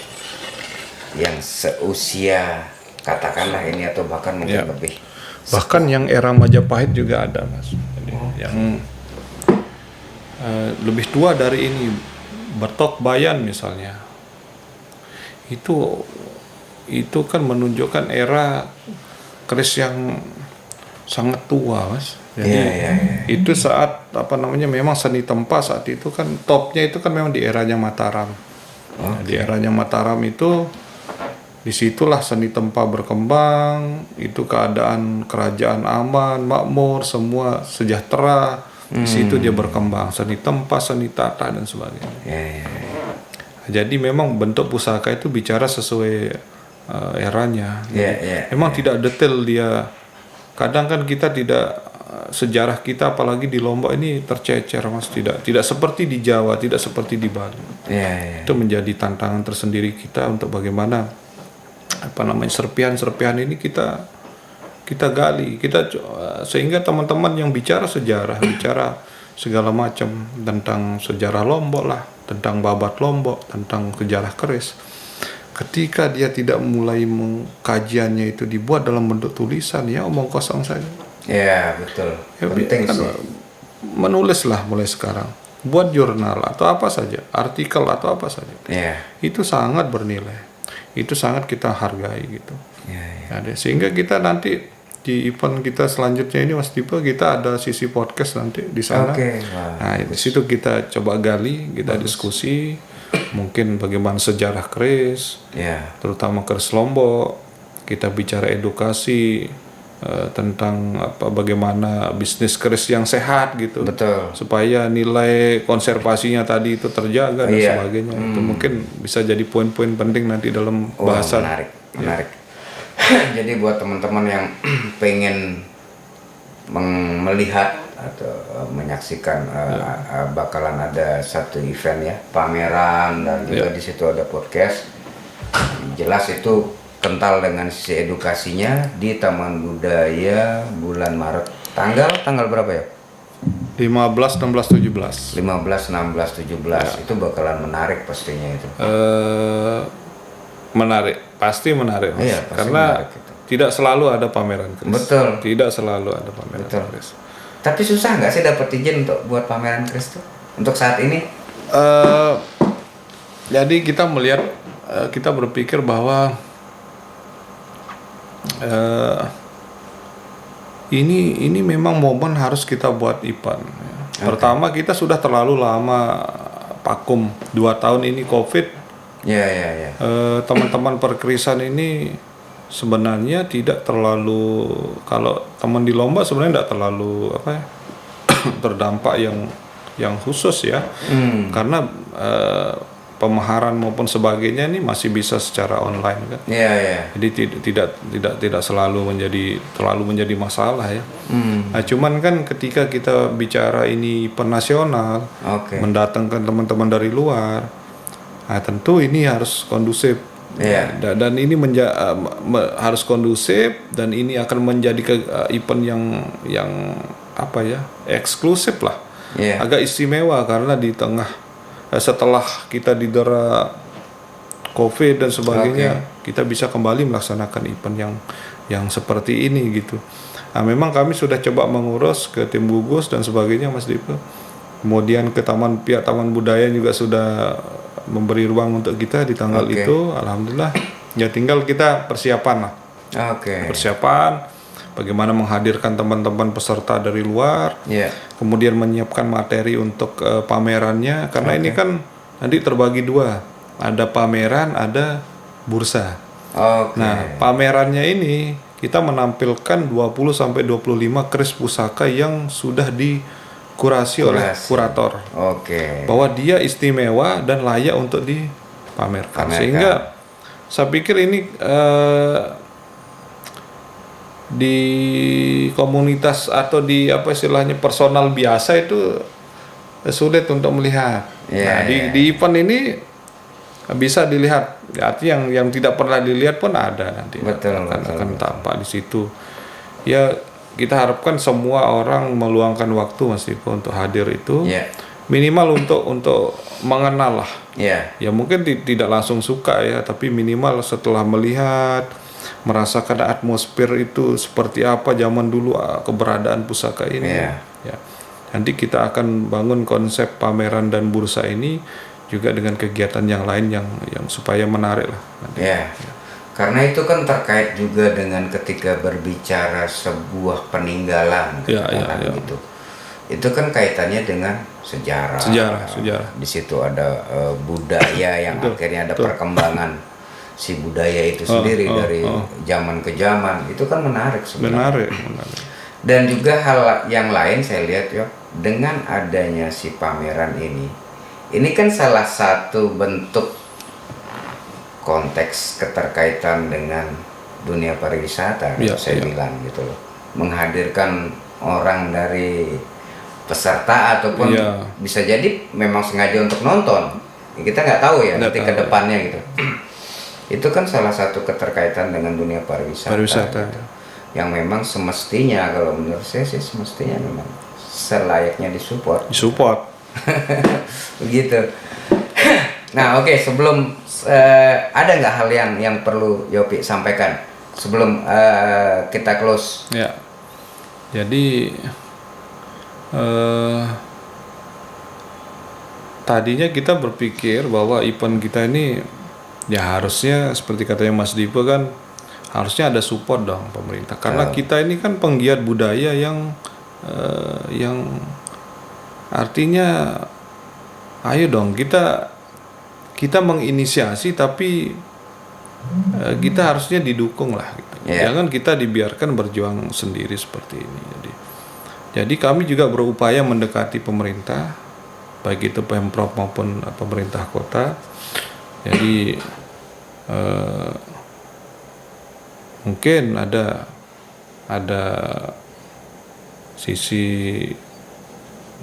yang seusia katakanlah ini atau bahkan mungkin lebih. Bahkan yang era Majapahit juga ada Mas. Jadi, yang lebih tua dari ini, Batok Bayan misalnya. Itu kan menunjukkan era keris yang sangat tua Mas. Jadi itu saat memang seni tempa saat itu kan topnya itu kan memang di eranya Mataram. Di eranya Mataram itu disitulah seni tempa berkembang, itu keadaan kerajaan aman, makmur, semua sejahtera. Di situ dia berkembang, seni tempa, seni tata dan sebagainya. Jadi memang bentuk pusaka itu bicara sesuai eranya. Memang tidak detail dia. Kadang kan kita tidak sejarah kita apalagi di Lombok ini tercecer Mas, tidak seperti di Jawa, tidak seperti di Bali. Itu menjadi tantangan tersendiri kita untuk bagaimana serpihan-serpihan ini kita gali, sehingga teman-teman yang bicara sejarah, bicara segala macam tentang sejarah Lombok lah, tentang babat Lombok, tentang sejarah keris. Ketika dia tidak mulai mengkajiannya itu dibuat dalam bentuk tulisan, ya omong kosong saja. Ya betul. Penting sih. Menulislah mulai sekarang, buat jurnal atau apa saja, artikel atau apa saja. Itu sangat bernilai. Itu sangat kita hargai gitu. Sehingga kita nanti di event kita selanjutnya ini Mas Dipa, kita ada sisi podcast nanti di sana. Nah di situ kita coba gali, kita diskusi mungkin bagaimana sejarah keris, terutama keris Lombok. Kita bicara edukasi tentang bagaimana bisnis keris yang sehat gitu. Betul. Supaya nilai konservasinya tadi itu terjaga dan sebagainya. Itu mungkin bisa jadi poin-poin penting nanti dalam bahasan. Menarik. Jadi buat teman-teman yang pengen melihat atau menyaksikan bakalan ada satu event ya, pameran dan juga di situ ada podcast. Jelas itu kental dengan sisi edukasinya di Taman Budaya bulan Maret. Tanggal berapa ya? 15, 16, 17. 15, 16, 17 itu bakalan menarik pastinya itu. Pasti menarik Mas. Pasti karena menarik itu. Tidak selalu ada pameran keris. Betul. Tidak selalu ada pameran keris. Tapi susah nggak sih dapat izin untuk buat pameran keris tuh untuk saat ini? Jadi kita melihat, kita berpikir bahwa ini memang momen harus kita buat event. Pertama kita sudah terlalu lama vakum, 2 tahun ini COVID. Teman-teman perkerisan ini sebenarnya tidak terlalu, kalau teman di Lombok sebenarnya tidak terlalu terdampak yang khusus ya, karena pemaharan maupun sebagainya ini masih bisa secara online kan. Jadi tidak selalu menjadi masalah ya. Nah, cuman kan ketika kita bicara ini penasional, mendatangkan teman-teman dari luar, nah tentu ini harus kondusif. Dan ini harus kondusif, dan ini akan menjadi event yang eksklusif lah, agak istimewa karena di tengah setelah kita didera COVID dan sebagainya, kita bisa kembali melaksanakan event yang seperti ini gitu. Nah, memang kami sudah coba mengurus ke tim gugus dan sebagainya Mas Dipa. Kemudian ke pihak Taman Budaya juga sudah memberi ruang untuk kita di tanggal itu, alhamdulillah. Ya tinggal kita persiapan lah. Persiapan bagaimana menghadirkan teman-teman peserta dari luar, kemudian menyiapkan materi untuk pamerannya, karena ini kan nanti terbagi 2, ada pameran, ada bursa. Nah pamerannya ini kita menampilkan 20 sampai 25 keris pusaka yang sudah dikurasi oleh kurator. Bahwa dia istimewa dan layak untuk dipamerkan. Sehingga saya pikir ini di komunitas atau di apa istilahnya personal biasa itu sulit untuk melihat. Di event ini bisa dilihat, artinya yang tidak pernah dilihat pun ada nanti. Akan tampak di situ. Ya kita harapkan semua orang meluangkan waktu Mas Dipo untuk hadir itu, minimal untuk mengenal lah. Ya mungkin tidak langsung suka ya, tapi minimal setelah melihat, merasakan atmosfer itu seperti apa zaman dulu keberadaan pusaka ini. Ya. Nanti kita akan bangun konsep pameran dan bursa ini juga dengan kegiatan yang lain yang supaya menarik lah. Karena itu kan terkait juga dengan ketika berbicara sebuah peninggalan, gitu. Itu kan kaitannya dengan sejarah. Di situ ada budaya yang akhirnya ada perkembangan si budaya itu sendiri dari zaman ke zaman. Itu kan menarik sebenarnya. Menarik. Dan juga hal yang lain saya lihat dengan adanya si pameran ini kan salah satu bentuk konteks keterkaitan dengan dunia pariwisata, saya bilang gitu loh. Menghadirkan orang dari peserta ataupun bisa jadi memang sengaja untuk nonton. Kita nggak tahu ya nanti ke depannya gitu. Itu kan salah satu keterkaitan dengan dunia pariwisata. Gitu. Yang memang semestinya, kalau menurut saya sih semestinya memang selayaknya disupport. Begitu. Nah, sebelum ada nggak hal yang perlu Yopi sampaikan sebelum kita close? Jadi tadinya kita berpikir bahwa event kita ini ya harusnya seperti katanya Mas Dipo kan, harusnya ada support dong pemerintah, karena kita ini kan penggiat budaya yang artinya ayo dong kita menginisiasi, tapi kita harusnya didukung lah gitu. Jangan kita dibiarkan berjuang sendiri seperti ini. Jadi kami juga berupaya mendekati pemerintah, baik itu Pemprov maupun pemerintah kota. Jadi mungkin ada sisi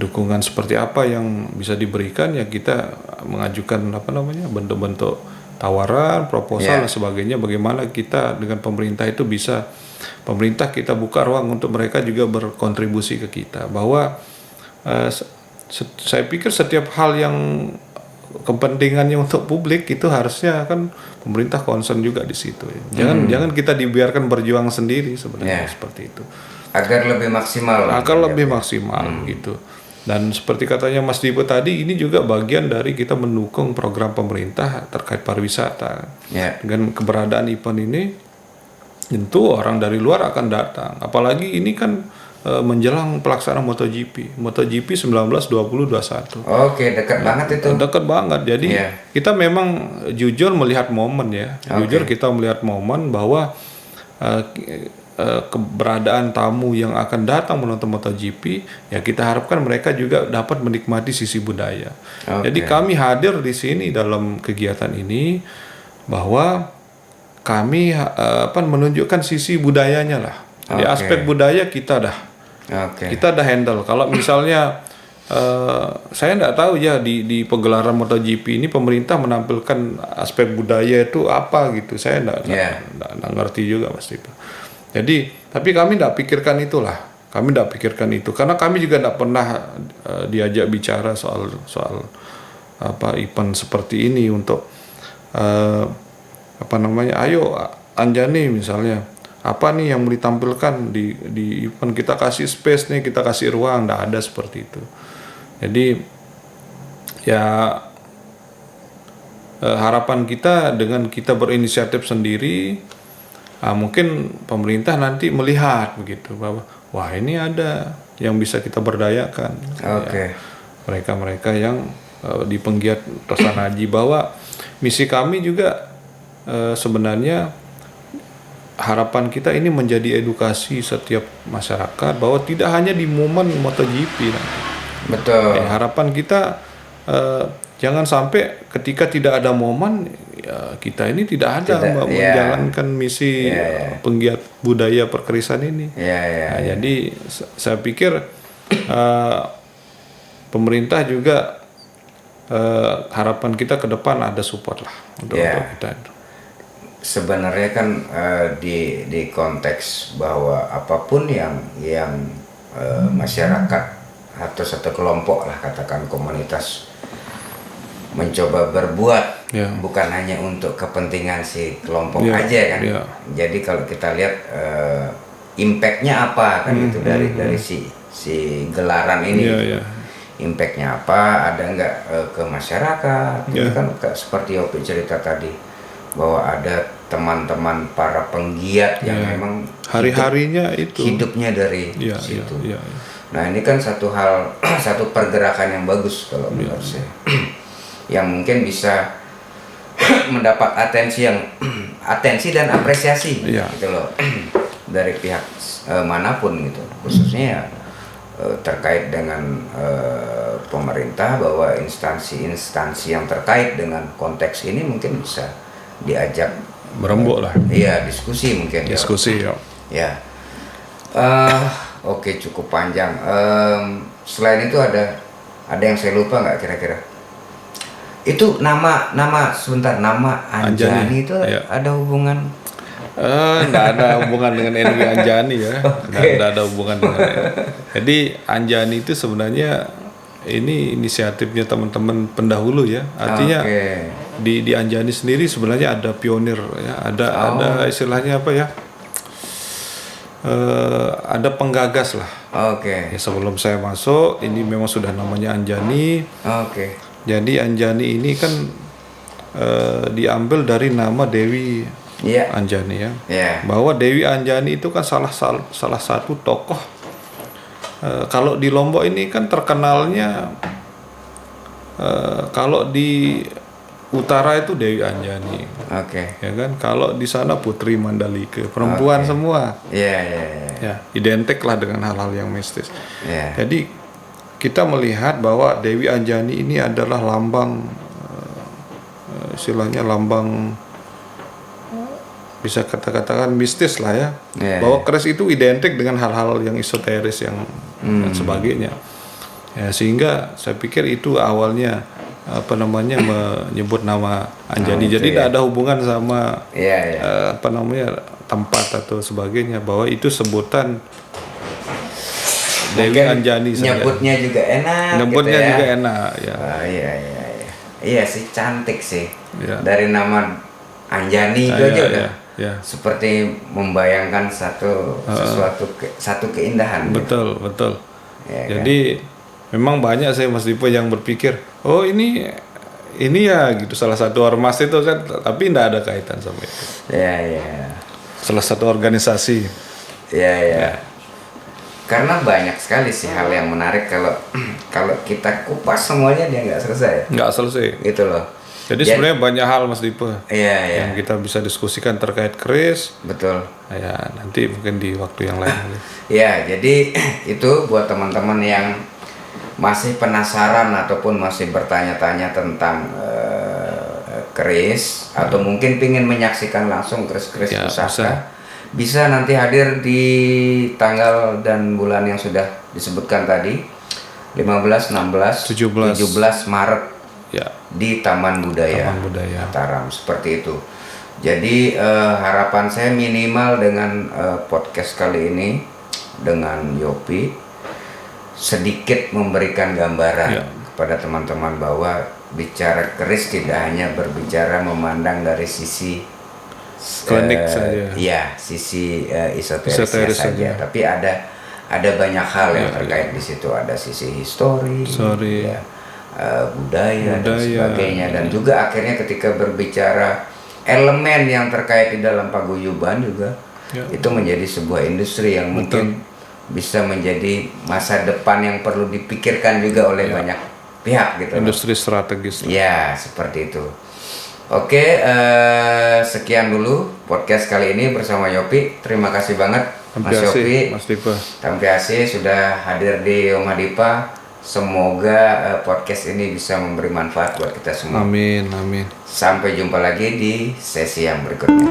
dukungan seperti apa yang bisa diberikan, ya kita mengajukan bentuk-bentuk tawaran, proposal dan sebagainya, bagaimana kita dengan pemerintah itu bisa, pemerintah kita buka ruang untuk mereka juga berkontribusi ke kita, bahwa saya pikir setiap hal yang kepentingannya untuk publik itu harusnya kan pemerintah concern juga di situ. Jangan kita dibiarkan berjuang sendiri sebenarnya, seperti itu. Agar lebih maksimal. Gitu. Dan seperti katanya Mas Dipo tadi, ini juga bagian dari kita mendukung program pemerintah terkait pariwisata. Dengan keberadaan event ini, tentu orang dari luar akan datang. Apalagi ini kan menjelang pelaksanaan MotoGP 19, 20, 21. Dekat banget itu. Dekat banget. Jadi kita memang jujur melihat momen ya. Jujur kita melihat momen bahwa keberadaan tamu yang akan datang menonton MotoGP, ya kita harapkan mereka juga dapat menikmati sisi budaya. Jadi kami hadir di sini dalam kegiatan ini bahwa kami menunjukkan sisi budayanya lah. Di aspek budaya kita dah handle. Kalau misalnya saya nggak tahu ya di pegelaran MotoGP ini pemerintah menampilkan aspek budaya itu apa gitu. Saya nggak ngerti juga Mas Dipo. Jadi, tapi kami tidak pikirkan itulah. Kami tidak pikirkan itu karena kami juga tidak pernah diajak bicara soal event seperti ini untuk ayo Anjani misalnya, apa nih yang mau ditampilkan di event, kita kasih space nih, kita kasih ruang. Tidak ada seperti itu. Jadi ya harapan kita dengan kita berinisiatif sendiri, mungkin pemerintah nanti melihat begitu bahwa wah ini ada yang bisa kita berdayakan. Ya, mereka-mereka yang di penggiat pelaksanaan haji, bahwa misi kami juga sebenarnya harapan kita ini menjadi edukasi setiap masyarakat bahwa tidak hanya di momen MotoGP nanti. Betul. Harapan kita jangan sampai ketika tidak ada momen kita ini tidak ada menjalankan misi penggiat budaya perkerisan ini. Jadi saya pikir pemerintah juga harapan kita ke depan ada support lah untuk kita. Sebenarnya kan di konteks bahwa apapun yang masyarakat atau satu kelompok lah, katakan komunitas, mencoba berbuat bukan hanya untuk kepentingan si kelompok aja kan. Jadi kalau kita lihat impactnya apa kan itu dari si gelaran ini. Impactnya apa, ada nggak ke masyarakat. Ini kan seperti Yopi cerita tadi bahwa ada teman-teman para penggiat yang memang hari-harinya hidupnya dari situ. Nah ini kan satu hal, satu pergerakan yang bagus kalau menurut saya, yang mungkin bisa mendapat atensi dan apresiasi gitu loh dari pihak manapun gitu, khususnya terkait dengan pemerintah, bahwa instansi-instansi yang terkait dengan konteks ini mungkin bisa diajak berembuk lah. Iya, diskusi mungkin. Diskusi ya. Oke, cukup panjang. Selain itu ada yang saya lupa nggak kira-kira? Itu nama Anjani itu ada hubungan? Nggak ada hubungan dengan Enwi Anjani ya. Nggak ada hubungan dengan. Jadi Anjani itu sebenarnya ini inisiatifnya teman-teman pendahulu ya. Artinya di Anjani sendiri sebenarnya ada pionir ya. Ada istilahnya apa ya? Ada penggagas lah. Ya, sebelum saya masuk ini memang sudah namanya Anjani. Jadi Anjani ini kan diambil dari nama Dewi Anjani ya. Bahwa Dewi Anjani itu kan salah satu tokoh. Kalau di Lombok ini kan terkenalnya kalau di utara itu Dewi Anjani. Ya kan, kalau di sana Putri Mandalika, perempuan semua. Ya, identik lah dengan hal-hal yang mistis. Jadi kita melihat bahwa Dewi Anjani ini adalah lambang, istilahnya lambang, bisa katakan mistis lah ya. Bahwa keris itu identik dengan hal-hal yang esoteris yang dan sebagainya. Ya, sehingga saya pikir itu awalnya menyebut nama Anjani. Jadi tidak ada hubungan sama tempat atau sebagainya, bahwa itu sebutan Dewi Anjani saja. Nyebutnya juga enak. Nyebutnya gitu ya. juga enak ya. Iya sih, cantik sih. Dari nama Anjani itu aja udah seperti membayangkan satu keindahan. Betul. Jadi memang banyak saya Mas Dipo yang berpikir, oh ini ya gitu, salah satu ormas itu kan, tapi tidak ada kaitan sama itu. Salah satu organisasi. Karena banyak sekali sih hal yang menarik kalau kita kupas semuanya dia nggak selesai. Gitu loh. Jadi sebenarnya banyak hal Mas Dipo yang kita bisa diskusikan terkait keris. Betul. Ya nanti mungkin di waktu yang lain. Ya, jadi itu buat teman-teman yang masih penasaran ataupun masih bertanya-tanya tentang keris, atau mungkin pingin menyaksikan langsung keris-keris pusaka, bisa nanti hadir di tanggal dan bulan yang sudah disebutkan tadi, 15, 16, 17 Maret di Taman Budaya Mataram, seperti itu. Jadi harapan saya minimal dengan podcast kali ini dengan Yopi sedikit memberikan gambaran kepada teman-teman bahwa bicara keris tidak hanya berbicara memandang dari sisi klinik saja. Sisi esoterisnya saja, tapi ada banyak hal yang terkait di situ. Ada sisi histori. Budaya dan sebagainya, dan juga akhirnya ketika berbicara elemen yang terkait di dalam paguyuban juga itu menjadi sebuah industri yang mungkin bisa menjadi masa depan yang perlu dipikirkan juga oleh banyak pihak gitu. Industri strategis. Ya, seperti itu. Oke, sekian dulu podcast kali ini bersama Yopi. Terima kasih banget Mas Yopi, Mas Dipa. Tampiasi sudah hadir di Rumah Dipa. Semoga podcast ini bisa memberi manfaat buat kita semua. Amin, amin. Sampai jumpa lagi di sesi yang berikutnya.